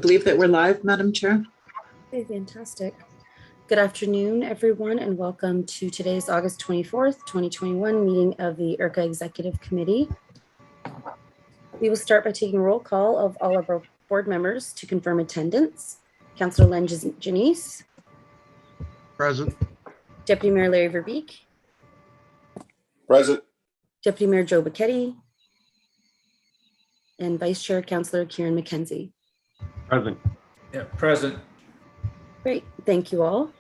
believe that we're live, Madam Chair. Okay, fantastic. Good afternoon, everyone, and welcome to today's August 24th, 2021 meeting of the ERCA Executive Committee. We will start by taking a roll call of all of our board members to confirm attendance. Councillor Denise. Present. Deputy Mayor Larry Verbeek. Present. Deputy Mayor Joe Bacchetti. And Vice Chair Councillor Kieran McKenzie. Present. Yeah, present. Great, thank you all.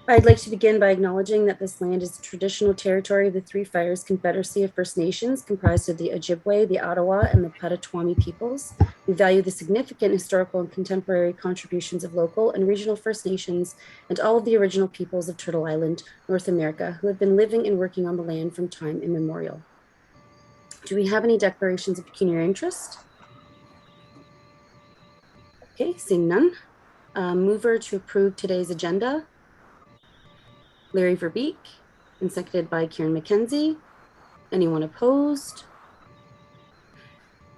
I'd like to begin by acknowledging that this land is the traditional territory of the Three Fires Confederacy of First Nations, comprised of the Ojibwe, the Ottawa, and the Potawatomi peoples. We value the significant historical and contemporary contributions of local and regional First Nations and all of the original peoples of Turtle Island, North America, who have been living and working on the land from time immemorial. Do we have any declarations of pecuniary interest? Okay, seeing none. Mover to approve today's agenda, Larry Verbeek, and seconded by Kieran McKenzie. Anyone opposed?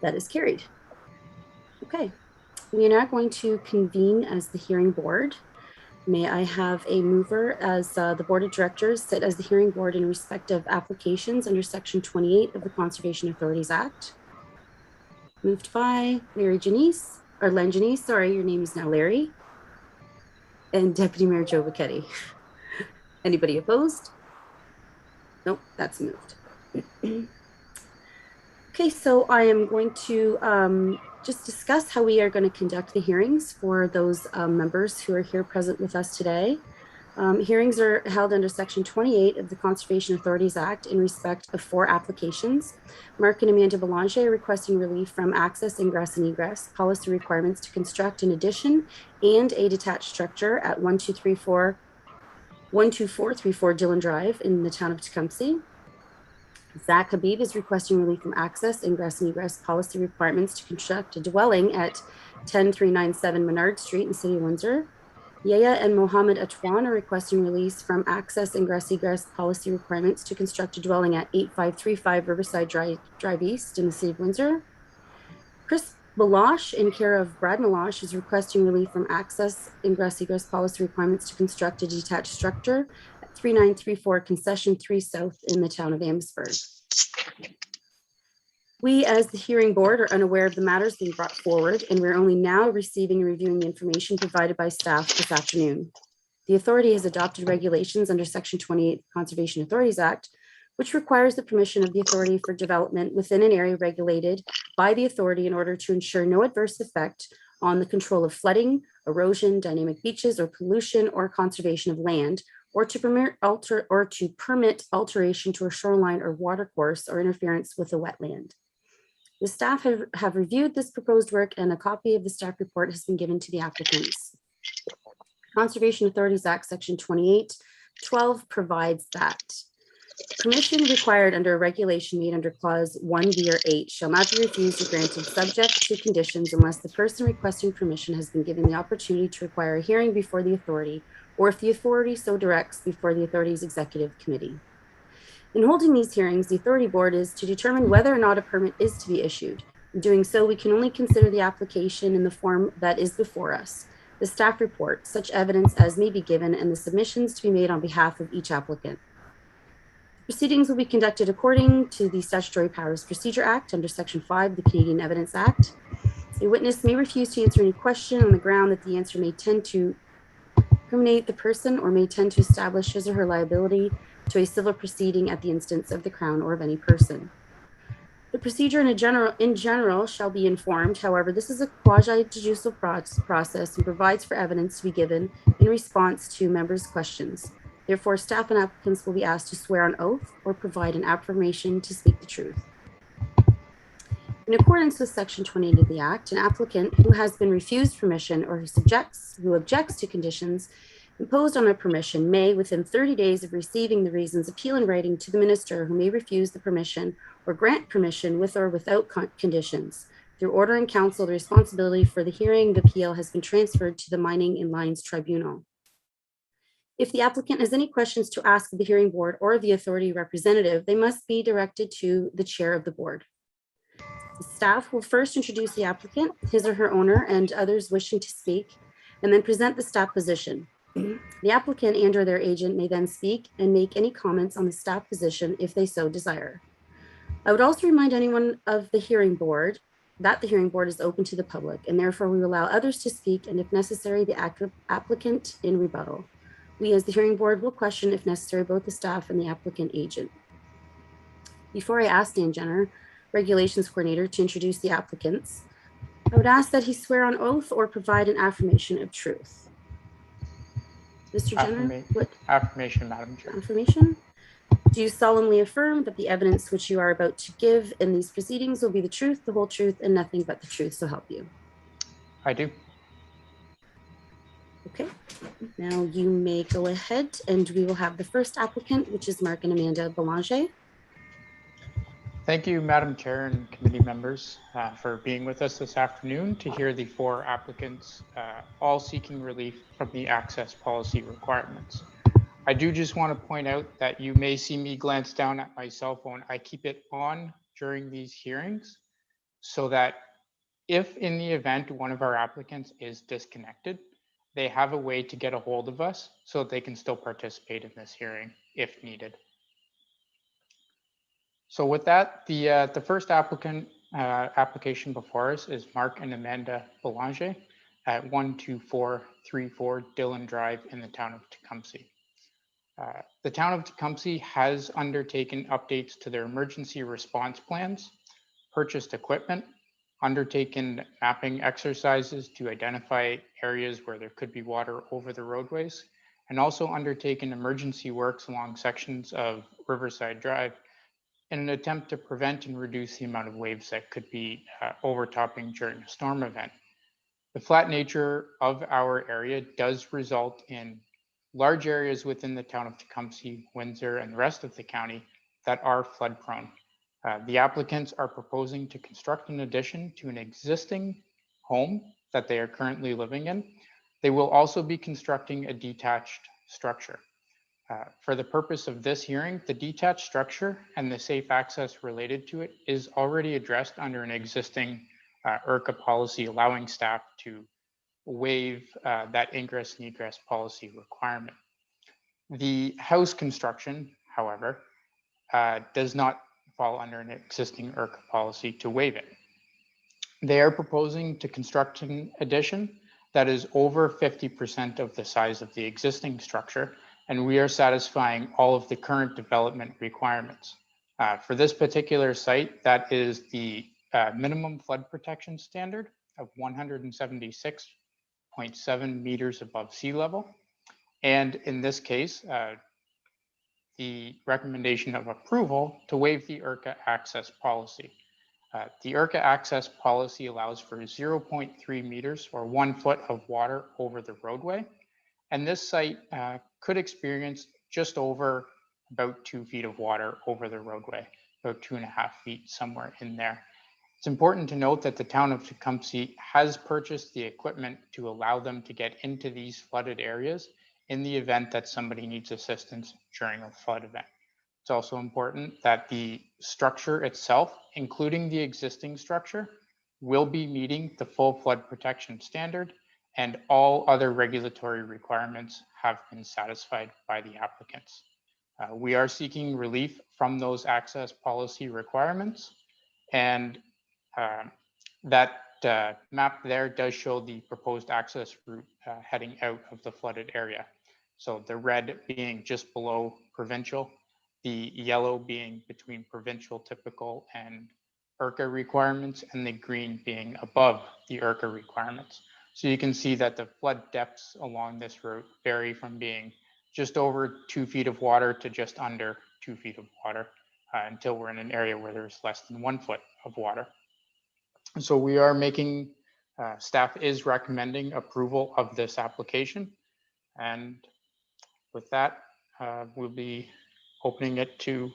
That is carried. Okay, we are now going to convene as the hearing board. May I have a mover as the board of directors sit as the hearing board in respect of applications under section 28 of the Conservation Authorities Act? Moved by Larry Janice, or Len Janice, sorry, your name is now Larry. And Deputy Mayor Joe Bacchetti. Anybody opposed? Nope, that's moved. Okay, so I am going to just discuss how we are going to conduct the hearings for those members who are here present with us today. Hearings are held under Section 28 of the Conservation Authorities Act in respect of 4 applications. Mark and Amanda Belanger are requesting relief from access, ingress, and egress policy requirements to construct an addition and a detached structure at 12434 Dillon Drive in the town of Tecumseh. Zak Habib is requesting relief from access, ingress, and egress policy requirements to construct a dwelling at 10397 Menard Street in the city of Windsor. Yaya and Mohammed Atwan are requesting release from access, ingress, egress policy requirements to construct a dwelling at 8535 Riverside Drive East in the city of Windsor. Chris Milosh, in care of Brad Milosh, is requesting relief from access, ingress, egress policy requirements to construct a detached structure at 3934 Concession 3 South in the town of Amherstburg. We, as the hearing board, are unaware of the matters being brought forward, and we're only now receiving and reviewing the information provided by staff this afternoon. The authority has adopted regulations under Section 28 Conservation Authorities Act, which requires the permission of the authority for development within an area regulated by the authority in order to ensure no adverse effect on the control of flooding, erosion, dynamic beaches, or pollution or conservation of land, or to permit alteration to a shoreline or watercourse or interference with a wetland. The staff have reviewed this proposed work, and a copy of the staff report has been given to the applicants. Conservation Authorities Act Section 28:12 provides that permission required under a regulation made under clause 1B or 8 shall not be refused or granted subject to conditions unless the person requesting permission has been given the opportunity to require a hearing before the authority, or if the authority so directs, before the authority's executive committee. In holding these hearings, the authority board is to determine whether or not a permit is to be issued. In doing so, we can only consider the application in the form that is before us, the staff report, such evidence as may be given, and the submissions to be made on behalf of each applicant. Proceedings will be conducted according to the Statutory Powers Procedure Act under Section 5 of the Canadian Evidence Act. A witness may refuse to answer any question on the ground that the answer may tend to incriminate the person or may tend to establish his or her liability to a civil proceeding at the instance of the Crown or of any person. The procedure in general shall be informed. However, this is a quasi-judicial process and provides for evidence to be given in response to members' questions. Therefore, staff and applicants will be asked to swear on oath or provide an affirmation to speak the truth. In accordance with Section 28 of the Act, an applicant who has been refused permission or who objects to conditions imposed on a permission may, within 30 days of receiving the reasons, appeal in writing to the minister, who may refuse the permission or grant permission with or without conditions. Through order in council, the responsibility for the hearing of appeal has been transferred to the Mining and Lines Tribunal. If the applicant has any questions to ask of the hearing board or the authority representative, they must be directed to the chair of the board. The staff will first introduce the applicant, his or her owner, and others wishing to speak, and then present the staff position. The applicant and or their agent may then speak and make any comments on the staff position if they so desire. I would also remind anyone of the hearing board that the hearing board is open to the public, and therefore we will allow others to speak and if necessary, the applicant in rebuttal. We as the hearing board will question if necessary, both the staff and the applicant agent. Before I ask Dan Jenner, Regulations Coordinator, to introduce the applicants, I would ask that he swear on oath or provide an affirmation of truth. Mr. Jenner, what Affirmation, Madam Chair. affirmation? Do you solemnly affirm that the evidence which you are about to give in these proceedings will be the truth, the whole truth, and nothing but the truth, so help you? I do. Okay, now you may go ahead and we will have the first applicant, which is Mark and Amanda Belanger. Thank you, Madam Chair and committee members, for being with us this afternoon to hear the 4 applicants, all seeking relief from the access policy requirements. I do just want to point out that you may see me glance down at my cell phone. I keep it on during these hearings so that if in the event one of our applicants is disconnected, they have a way to get a hold of us so that they can still participate in this hearing if needed. So with that, the first application before us is Mark and Amanda Belanger at 12434 Dillon Drive in the town of Tecumseh. The town of Tecumseh has undertaken updates to their emergency response plans, purchased equipment, undertaken mapping exercises to identify areas where there could be water over the roadways, and also undertaken emergency works along sections of Riverside Drive in an attempt to prevent and reduce the amount of waves that could be overtopping during a storm event. The flat nature of our area does result in large areas within the town of Tecumseh, Windsor, and the rest of the county that are flood prone. The applicants are proposing to construct an addition to an existing home that they are currently living in. They will also be constructing a detached structure. For the purpose of this hearing, the detached structure and the safe access related to it is already addressed under an existing ERCA policy, allowing staff to waive that ingress and egress policy requirement. The house construction, however, does not fall under an existing ERCA policy to waive it. They are proposing to construct an addition that is over 50% of the size of the existing structure, and we are satisfying all of the current development requirements. For this particular site, that is the minimum flood protection standard of 176.7 meters above sea level. And in this case, the recommendation of approval to waive the ERCA access policy. The ERCA access policy allows for 0.3 meters or 1 foot of water over the roadway. And this site could experience just over about 2 feet of water over the roadway, about 2.5 feet, somewhere in there. It's important to note that the town of Tecumseh has purchased the equipment to allow them to get into these flooded areas in the event that somebody needs assistance during a flood event. It's also important that the structure itself, including the existing structure, will be meeting the full flood protection standard, and all other regulatory requirements have been satisfied by the applicants. We are seeking relief from those access policy requirements, and that map there does show the proposed access route heading out of the flooded area. So the red being just below provincial, the yellow being between provincial typical and ERCA requirements, and the green being above the ERCA requirements. So you can see that the flood depths along this route vary from being just over 2 feet of water to just under 2 feet of water until we're in an area where there's less than 1 foot of water. So we are making, staff is recommending approval of this application. And with that, we'll be opening it to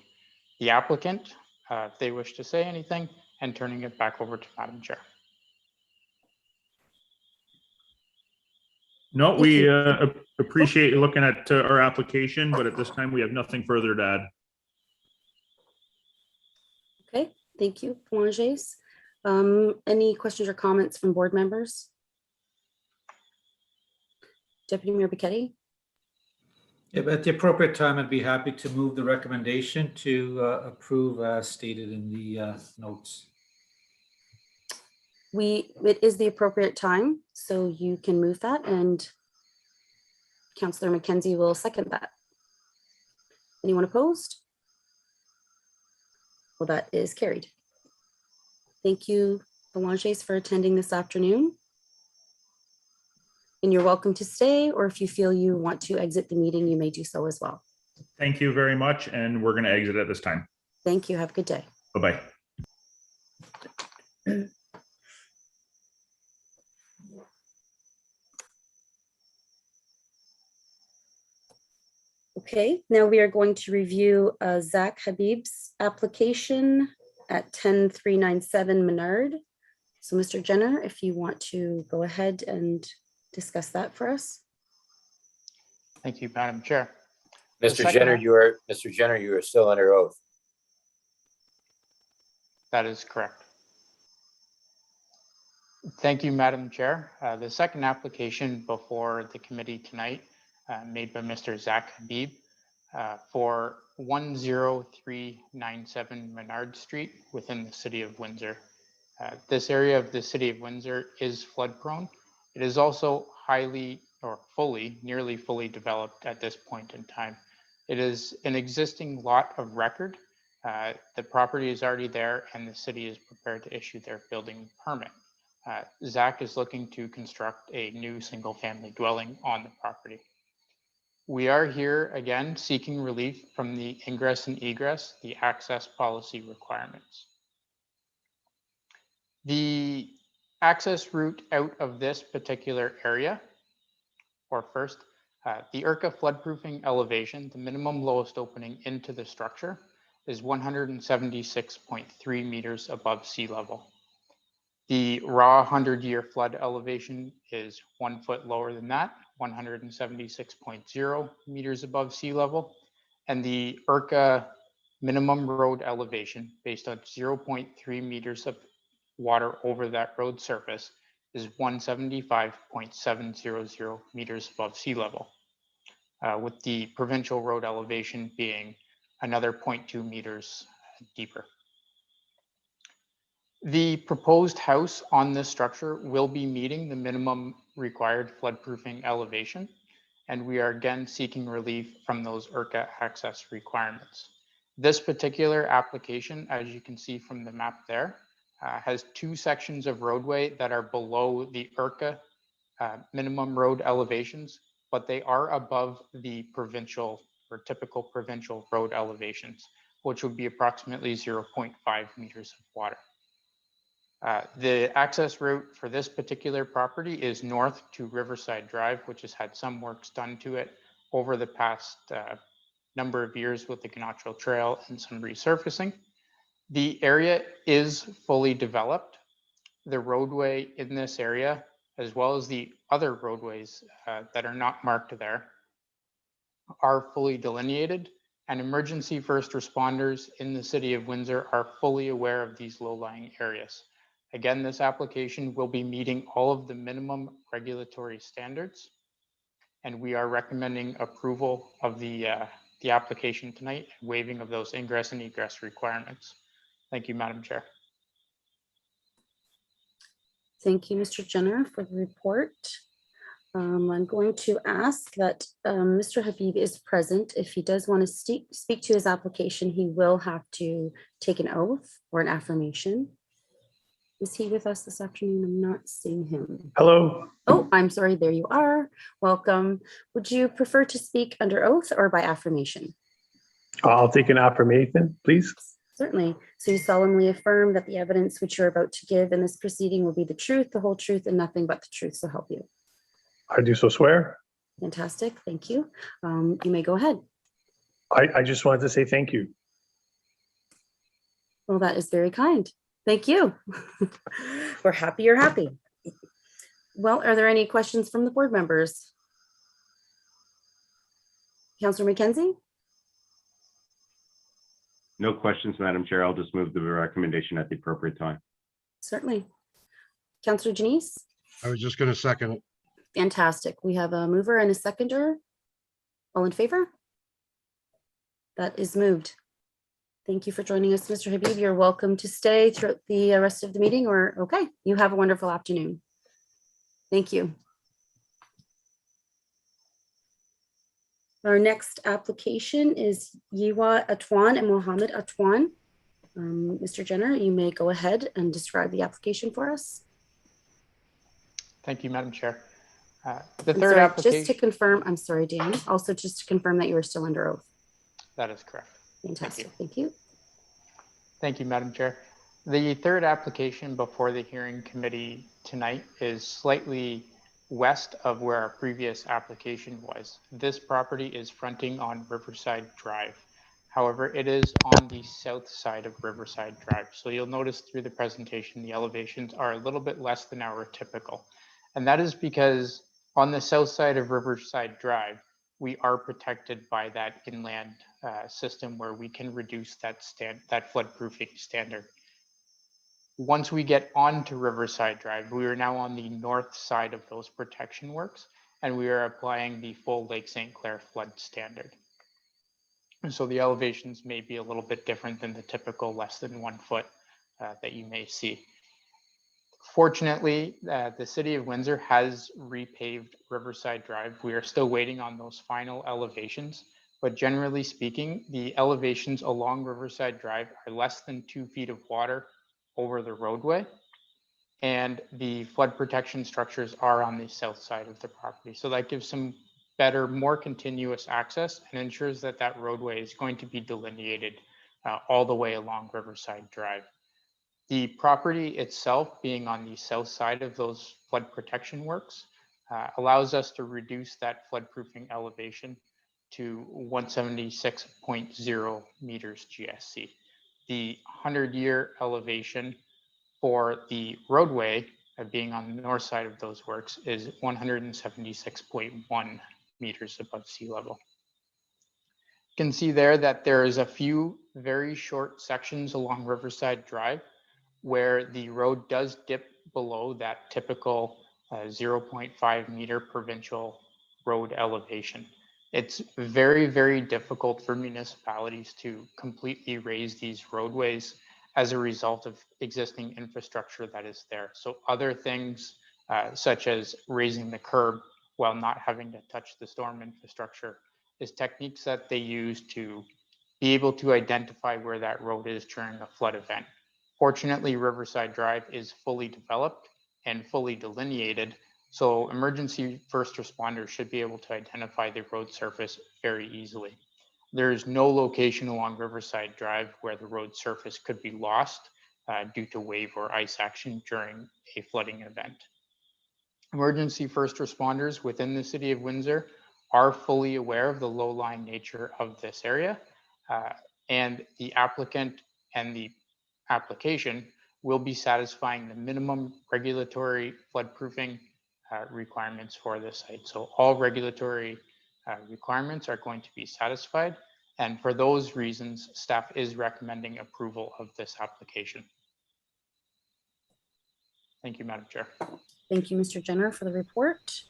the applicant if they wish to say anything, and turning it back over to Madam Chair. No, we appreciate you looking at our application, but at this time we have nothing further to add. Okay, thank you, Belangers. Any questions or comments from board members? Deputy Mayor Buchetti? If at the appropriate time, I'd be happy to move the recommendation to approve as stated in the notes. It is the appropriate time, so you can move that, and Councillor McKenzie will second that. Anyone opposed? Well, that is carried. Thank you, Belangers, for attending this afternoon. And you're welcome to stay, or if you feel you want to exit the meeting, you may do so as well. Thank you very much, and we're going to exit at this time. Thank you. Have a good day. Bye-bye. Okay, now we are going to review Zak Habib's application at 10397 Menard. So Mr. Jenner, if you want to go ahead and discuss that for us. Thank you, Madam Chair. Mr. Jenner, you are still under oath. That is correct. Thank you, Madam Chair. The second application before the committee tonight made by Mr. Zak Habib for 10397 Menard Street within the city of Windsor. This area of the city of Windsor is flood prone. It is also nearly fully developed at this point in time. It is an existing lot of record. The property is already there and the city is prepared to issue their building permit. Zak is looking to construct a new single-family dwelling on the property. We are here again seeking relief from the ingress and egress, the access policy requirements. The access route out of this particular area, or first, the ERCA floodproofing elevation, the minimum lowest opening into the structure, is 176.3 meters above sea level. The raw 100-year flood elevation is 1 foot lower than that, 176.0 meters above sea level. And the ERCA minimum road elevation based on 0.3 meters of water over that road surface is 175.700 meters above sea level, with the provincial road elevation being another 0.2 meters deeper. The proposed house on this structure will be meeting the minimum required floodproofing elevation, and we are again seeking relief from those ERCA access requirements. This particular application, as you can see from the map there, has two sections of roadway that are below the ERCA minimum road elevations, but they are above the provincial or typical provincial road elevations, which would be approximately 0.5 meters of water. The access route for this particular property is north to Riverside Drive, which has had some works done to it over the past number of years with the Ganacho Trail and some resurfacing. The area is fully developed. The roadway in this area, as well as the other roadways that are not marked there, are fully delineated, and emergency first responders in the city of Windsor are fully aware of these low-lying areas. Again, this application will be meeting all of the minimum regulatory standards, and we are recommending approval of the application tonight, waiving of those ingress and egress requirements. Thank you, Madam Chair. Thank you, Mr. Jenner, for the report. I'm going to ask that Mr. Habib is present. If he does want to speak to his application, he will have to take an oath or an affirmation. Is he with us this afternoon? I'm not seeing him. Hello. Oh, I'm sorry. There you are. Welcome. Would you prefer to speak under oath or by affirmation? I'll take an affirmation, please. Certainly. So you solemnly affirm that the evidence which you're about to give in this proceeding will be the truth, the whole truth, and nothing but the truth. So help you. I do so swear. Fantastic. Thank you. You may go ahead. I just wanted to say thank you. Well, that is very kind. Thank you. We're happy you're happy. Well, are there any questions from the board members? Councillor McKenzie? No questions, Madam Chair. I'll just move the recommendation at the appropriate time. certainly. Councillor Denise? I was just going to second it. Fantastic. We have a mover and a seconder. All in favor? That is moved. Thank you for joining us, Mr. Habib. You're welcome to stay throughout the rest of the meeting, or okay, you have a wonderful afternoon. Thank you. Our next application is Yiwa Atwan and Mohammed Atwan. Mr. Jenner, you may go ahead and describe the application for us. Thank you, Madam Chair. The I'm third sorry, application. just to confirm, I'm sorry, Dan, also just to confirm that you are still under oath. That is correct. Fantastic, thank you. Thank you, Madam Chair. The third application before the hearing committee tonight is slightly west of where our previous application was. This property is fronting on Riverside Drive. However, it is on the south side of Riverside Drive. So you'll notice through the presentation, the elevations are a little bit less than our typical. And that is because on the south side of Riverside Drive, we are protected by that inland system where we can reduce that floodproofing standard. Once we get onto Riverside Drive, we are now on the north side of those protection works, and we are applying the full Lake St. Clair flood standard. And so the elevations may be a little bit different than the typical less than 1 foot that you may see. Fortunately, the City of Windsor has repaved Riverside Drive. We are still waiting on those final elevations, but generally speaking, the elevations along Riverside Drive are less than 2 feet of water over the roadway, and the flood protection structures are on the south side of the property. So that gives some better, more continuous access and ensures that that roadway is going to be delineated all the way along Riverside Drive. The property itself, being on the south side of those flood protection works, allows us to reduce that floodproofing elevation to 176.0 meters GSC. The 100-year elevation for the roadway, being on the north side of those works, is 176.1 meters above sea level. You can see there that there is a few very short sections along Riverside Drive where the road does dip below that typical 0.5 meter provincial road elevation. It's very, very difficult for municipalities to completely raise these roadways as a result of existing infrastructure that is there. So other things such as raising the curb while not having to touch the storm infrastructure is techniques that they use to be able to identify where that road is during a flood event. Fortunately, Riverside Drive is fully developed and fully delineated, so emergency first responders should be able to identify the road surface very easily. There is no location along Riverside Drive where the road surface could be lost due to wave or ice action during a flooding event. Emergency first responders within the City of Windsor are fully aware of the low-lying nature of this area, and the applicant and the application will be satisfying the minimum regulatory floodproofing requirements for this site. So all regulatory requirements are going to be satisfied. And for those reasons, staff is recommending approval of this application. Thank you, Madam Chair. Thank you, Mr. Jenner, for the report.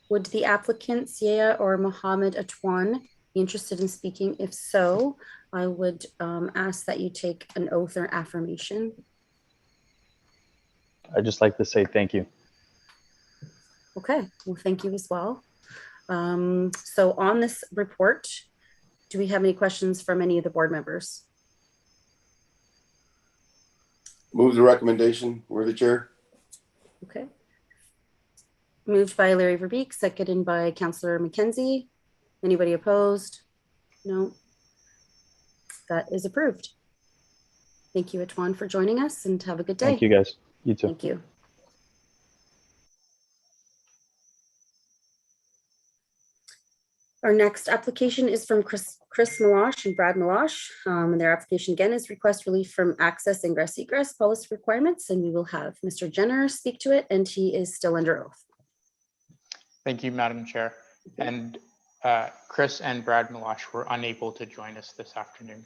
Would the applicant, Siaya or Mohammed Atwan, be interested in speaking? If so, I would ask that you take an oath or affirmation. I'd just like to say thank you. Okay, well, thank you as well. So on this report, do we have any questions from any of the board members? Move the recommendation, worthy chair. Okay. Moved by Larry Verbeek, seconded by Councillor McKenzie. Anybody opposed? No. That is approved. Thank you, Atwan, for joining us, and have a good day. Thank you, guys. You too. Thank you. Our next application is from Chris Milosh and Brad Milosh. And their application again is request relief from access ingress egress policy requirements. And we will have Mr. Jenner speak to it, and he is still under oath. Thank you, Madam Chair. And Chris and Brad Milosh were unable to join us this afternoon.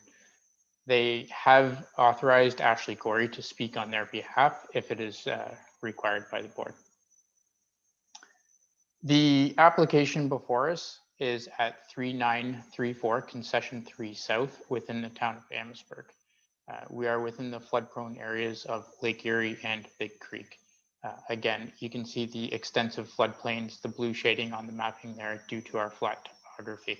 They have authorized Ashley Gorey to speak on their behalf if it is required by the board. The application before us is at 3934 Concession 3 South within the town of Amherstburg. We are within the flood-prone areas of Lake Erie and Big Creek. Again, you can see the extensive floodplains, the blue shading on the mapping there due to our flat topography.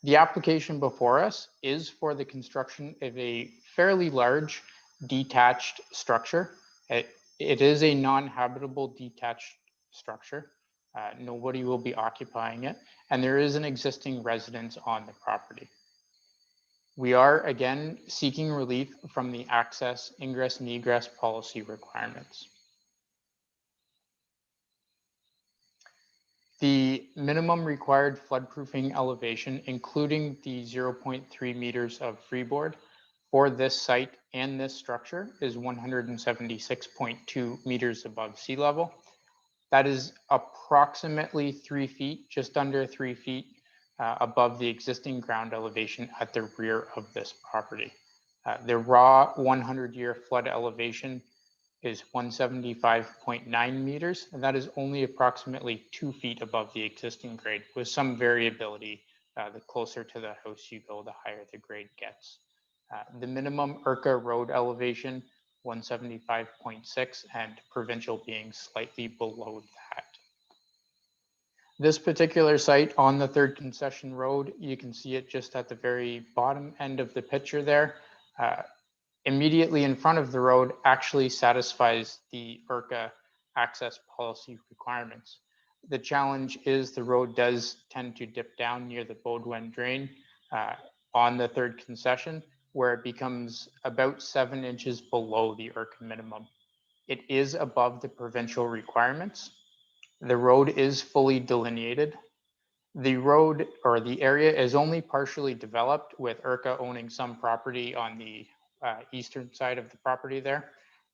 The application before us is for the construction of a fairly large detached structure. It is a non-habitable detached structure. Nobody will be occupying it, and there is an existing residence on the property. We are again seeking relief from the access, ingress, and egress policy requirements. The minimum required floodproofing elevation, including the 0.3 meters of freeboard for this site and this structure, is 176.2 meters above sea level. That is approximately 3 feet, just under 3 feet above the existing ground elevation at the rear of this property. The raw 100-year flood elevation is 175.9 meters, and that is only approximately 2 feet above the existing grade, with some variability. The closer to the house you go, the higher the grade gets. The minimum ERCA road elevation, 175.6, and provincial being slightly below that. This particular site on the 3rd Concession Road, you can see it just at the very bottom end of the picture there. Immediately in front of the road actually satisfies the ERCA access policy requirements. The challenge is the road does tend to dip down near the Baudouin drain on the 3rd concession, where it becomes about 7 inches below the ERCA minimum. It is above the provincial requirements. The road is fully delineated. The road or the area is only partially developed, with ERCA owning some property on the eastern side of the property there.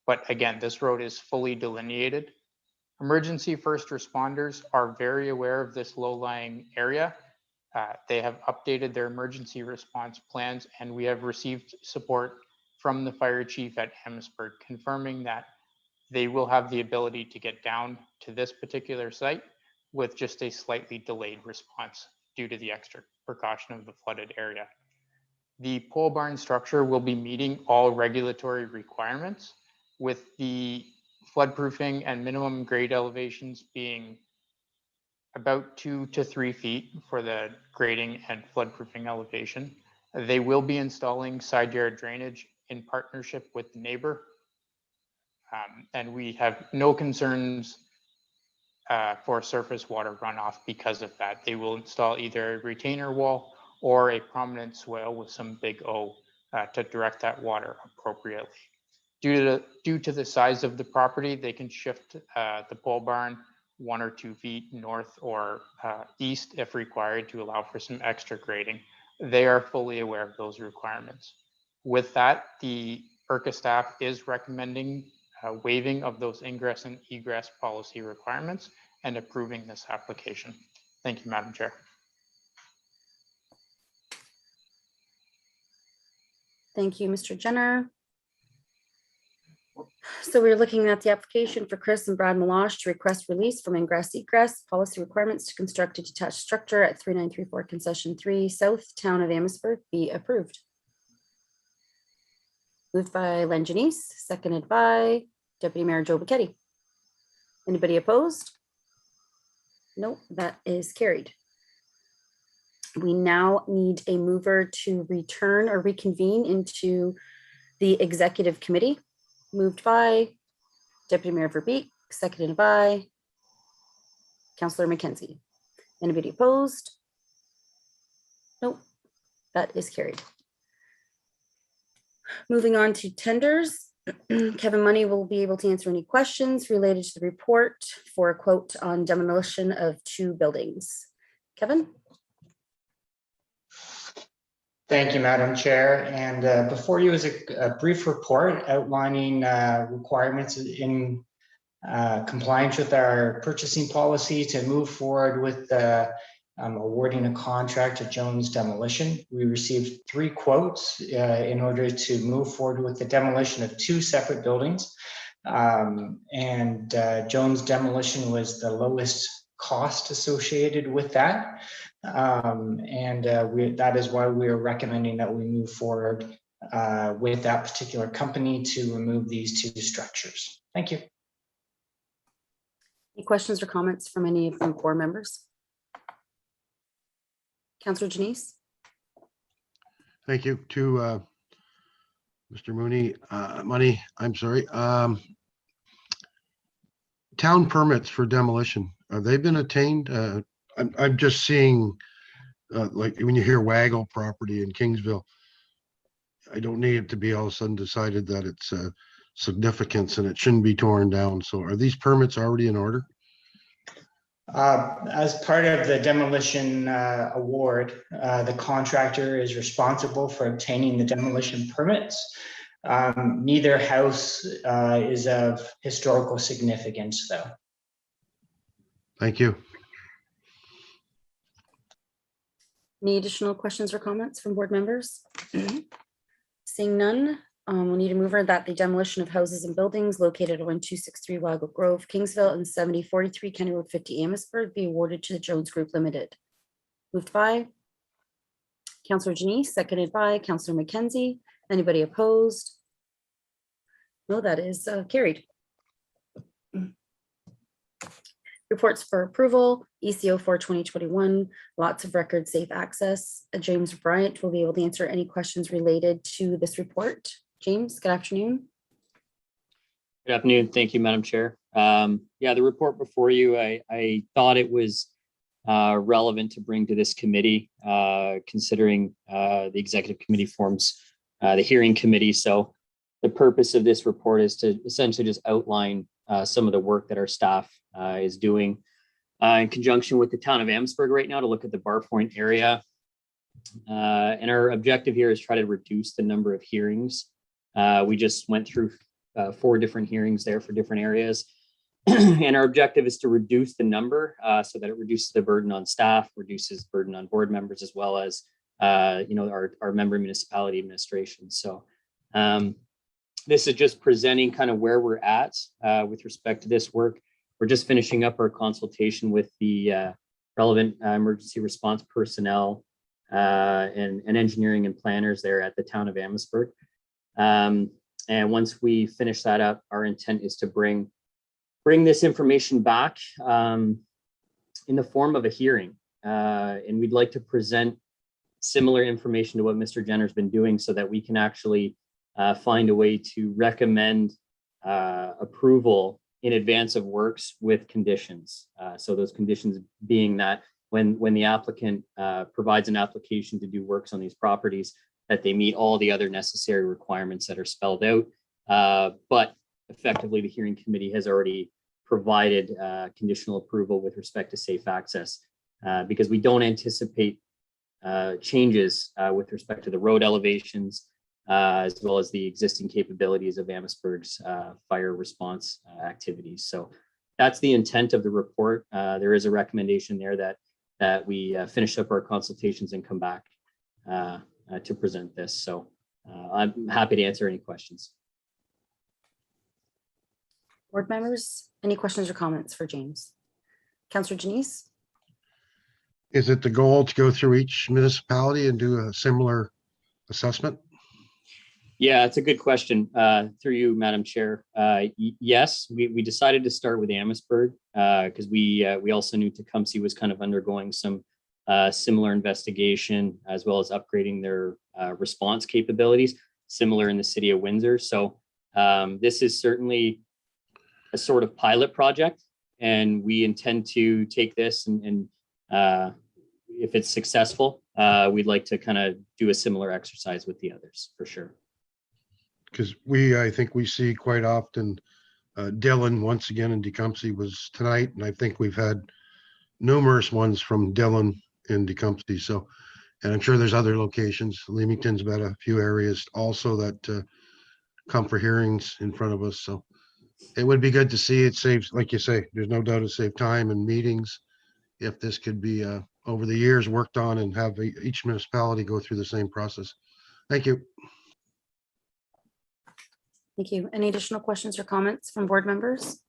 But again, this road is fully delineated. Emergency first responders are very aware of this low-lying area. They have updated their emergency response plans, and we have received support from the fire chief at Amherstburg, confirming that they will have the ability to get down to this particular site with just a slightly delayed response due to the extra precaution of the flooded area. The pole barn structure will be meeting all regulatory requirements, with the floodproofing and minimum grade elevations being about 2 to 3 feet for the grading and floodproofing elevation. They will be installing side yard drainage in partnership with the neighbor. And we have no concerns for surface water runoff because of that. They will install either a retainer wall or a prominent swale with some big O to direct that water appropriately. Due to the size of the property, they can shift the pole barn 1 or 2 feet north or east if required to allow for some extra grading. They are fully aware of those requirements. With that, the ERCA staff is recommending waiving of those ingress and egress policy requirements and approving this application. Thank you, Madam Chair. Thank you, Mr. Jenner. So we're looking at the application for Chris and Brad Milosh to request release from ingress egress policy requirements to construct a detached structure at 3934 Concession 3 South, Town of Amherstburg, be approved. Moved by Len Denise, seconded by Deputy Mayor Joe Buchetti. Anybody opposed? No, that is carried. We now need a mover to return or reconvene into the executive committee. Moved by Deputy Mayor Verbeek, seconded by Councillor McKenzie. Anybody opposed? Nope, that is carried. Moving on to tenders. Kevin Money will be able to answer any questions related to the report for a quote on demolition of 2 buildings. Kevin? Thank you, Madam Chair. And before you is a brief report outlining requirements in compliance with our purchasing policy to move forward with awarding a contract to Jones Demolition. We received 3 quotes in order to move forward with the demolition of 2 separate buildings. Jones Demolition was the lowest cost associated with that. That is why we are recommending that we move forward with that particular company to remove these 2 structures. Thank you. Any questions or comments from any of the board members? Councillor Denise? Thank you to Mr. Money, I'm sorry. Town permits for demolition, have they been attained? I'm just seeing, like when you hear Waggle property in Kingsville, I don't need it to be all of a sudden decided that it's significance and it shouldn't be torn down. So are these permits already in order? As part of the demolition award, the contractor is responsible for obtaining the demolition permits. Neither house is of historical significance, though. Thank you. Any additional questions or comments from board members? Seeing none, we'll need a mover that the demolition of houses and buildings located at 1263 Waggle Grove, Kingsville, and 7043 County Road 50 Amherstburg be awarded to the Jones Group Limited. Moved by Councillor Denise, seconded by Councillor McKenzie. Anybody opposed? No, that is carried. Reports for approval, ECO for 2021, lots of record safe access. James Bryant will be able to answer any questions related to this report. James, good afternoon. Good afternoon. Thank you, Madam Chair. Yeah, the report before you, I thought it was relevant to bring to this committee, considering the executive committee forms the hearing committee. So the purpose of this report is to essentially just outline some of the work that our staff is doing in conjunction with the town of Amherstburg right now to look at the Bar Point area. And our objective here is try to reduce the number of hearings. We just went through 4 different hearings there for different areas. And our objective is to reduce the number so that it reduces the burden on staff, reduces burden on board members, as well as our member municipality administration. So this is just presenting kind of where we're at with respect to this work. We're just finishing up our consultation with the relevant emergency response personnel and engineering and planners there at the town of Amherstburg. And once we finish that up, our intent is to bring this information back in the form of a hearing. And we'd like to present similar information to what Mr. Jenner's been doing so that we can actually find a way to recommend approval in advance of works with conditions. So those conditions being that when the applicant provides an application to do works on these properties, that they meet all the other necessary requirements that are spelled out. But effectively, the hearing committee has already provided conditional approval with respect to safe access because we don't anticipate changes with respect to the road elevations, as well as the existing capabilities of Amherstburg's fire response activities. So that's the intent of the report. There is a recommendation there that we finish up our consultations and come back to present this. So I'm happy to answer any questions. Board members, any questions or comments for James? Councillor Denise? Is it the goal to go through each municipality and do a similar assessment? Yeah, it's a good question. Through you, Madam Chair. Yes, we decided to start with Amherstburg because we also knew Tecumseh was kind of undergoing some similar investigation as well as upgrading their response capabilities, similar in the city of Windsor. So this is certainly a sort of pilot project, and we intend to take this and if it's successful, we'd like to kind of do a similar exercise with the others for sure. Because I think we see quite often Dillon once again in Tecumseh was tonight, and I think we've had numerous ones from Dillon in Tecumseh. So, and I'm sure there's other locations. Leamington's got a few areas also that come for hearings in front of us. So it would be good to see. It saves, like you say, there's no doubt it saves time and meetings if this could be over the years worked on and have each municipality go through the same process. Thank you. Thank you. Any additional questions or comments from board members?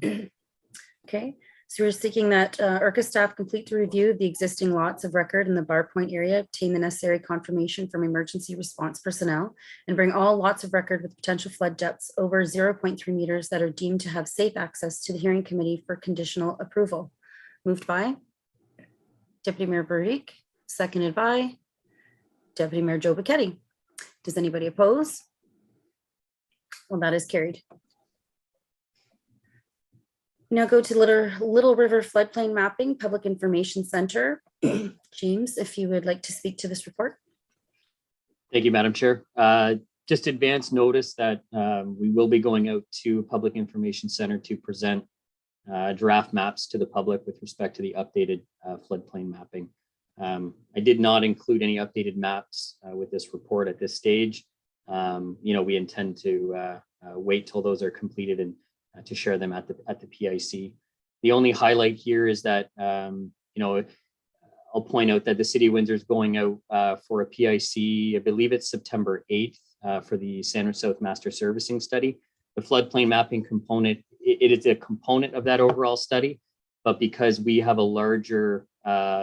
Okay, so we're seeking that ERCA staff complete the review of the existing lots of record in the Bar Point area, obtain the necessary confirmation from emergency response personnel, and bring all lots of record with potential flood depths over 0.3 meters that are deemed to have safe access to the hearing committee for conditional approval. Moved by Deputy Mayor Bryant, seconded by Deputy Mayor Joe Bacchetti. Does anybody oppose? Well, that is carried. Now go to Little River Floodplain Mapping Public Information Center. James, if you would like to speak to this report. Thank you, Madam Chair. Just advance notice that we will be going out to Public Information Center to present draft maps to the public with respect to the updated floodplain mapping. I did not include any updated maps with this report at this stage. We intend to wait till those are completed and to share them at the PIC. The only highlight here is that I'll point out that the City of Windsor is going out for a PIC. I believe it's September 8th for the Sandwich South Master Servicing Study. The floodplain mapping component, it is a component of that overall study, but because we have a larger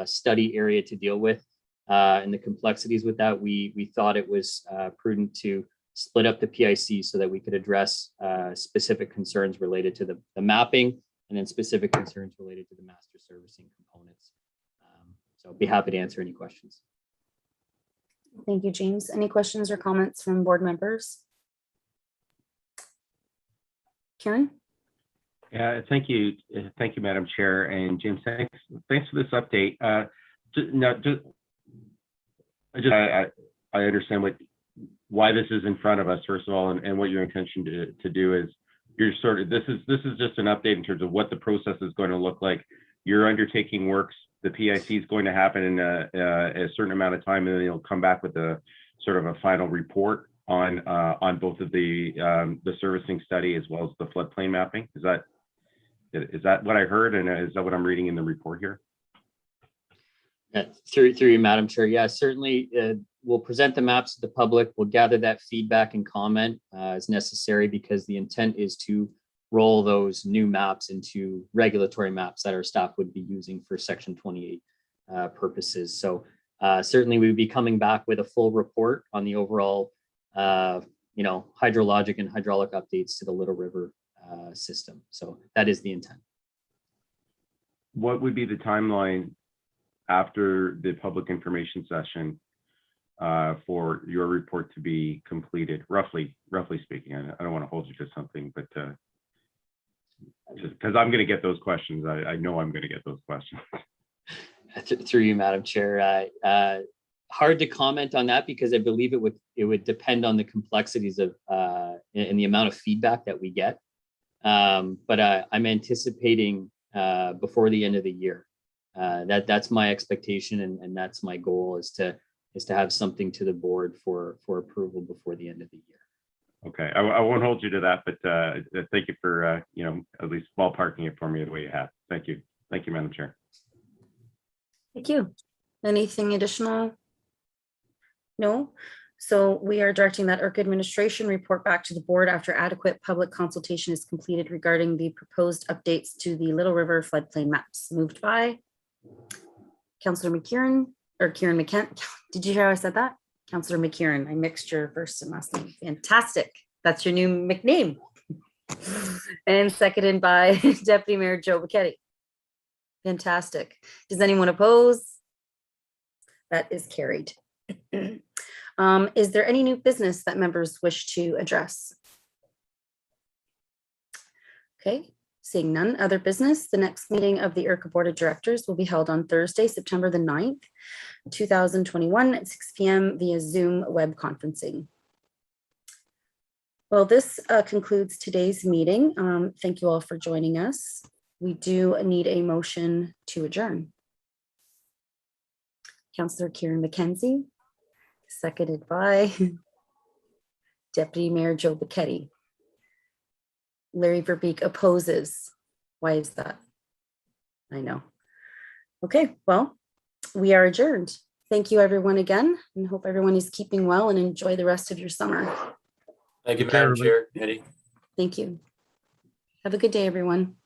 study area to deal with and the complexities with that, we thought it was prudent to split up the PIC so that we could address specific concerns related to the mapping and then specific concerns related to the master servicing components. So I'll be happy to answer any questions. Thank you, James. Any questions or comments from board members? Karen? Yeah, thank you, Madam Chair, and James. Thanks for this update. I understand why this is in front of us, first of all, and what your intention to do is. You're this is just an update in terms of what the process is going to look like. You're undertaking works. The PIC is going to happen in a certain amount of time, and then you'll come back with a sort of a final report on both of the servicing study as well as the floodplain mapping. Is that what I heard, and is that what I'm reading in the report here? Yeah, through you, Madam Chair. Yeah, certainly we'll present the maps to the public. We'll gather that feedback and comment as necessary, because the intent is to roll those new maps into regulatory maps that our staff would be using for Section 28 purposes. So certainly we'll be coming back with a full report on the overall, hydrologic and hydraulic updates to the Little River system. So that is the intent. What would be the timeline after the public information session for your report to be completed, roughly speaking? I don't want to hold you to something, but just because I'm going to get those questions. I know I'm going to get those questions. Through you, Madam Chair. Hard to comment on that, because I believe it would depend on the complexities of and the amount of feedback that we get. But I'm anticipating before the end of the year. That's my expectation, and that's my goal, is to have something to the board for approval before the end of the year. Okay, I won't hold you to that, but thank you for at least ballparking it for me the way you have. Thank you, Madam Chair. Thank you. Anything additional? No. So we are directing that ERCA administration report back to the board after adequate public consultation is completed regarding the proposed updates to the Little River floodplain maps. Moved by Councillor McKieran, or Kieran McKent. Did you hear how I said that? Councillor McKieran. I mixed your first and last name. Fantastic. That's your new nickname. And seconded by Deputy Mayor Joe Bacchetti. Fantastic. Does anyone oppose? That is carried. Is there any new business that members wish to address? Okay, seeing none. Other business. The next meeting of the ERCA Board of Directors will be held on Thursday, September the 9th, 2021 at 6 p.m. via Zoom web conferencing. Well, this concludes today's meeting. Thank you all for joining us. We do need a motion to adjourn. Councillor Kieran McKenzie, seconded by Deputy Mayor Joe Bacchetti. Larry Verbeek opposes. Why is that? I know. Okay, well, We are adjourned. Thank you, everyone, again, and hope everyone is keeping well and enjoy the rest of your summer. Thank you, Take care, Madam everybody. Chair. Eddie. Thank you. Have a good day, everyone.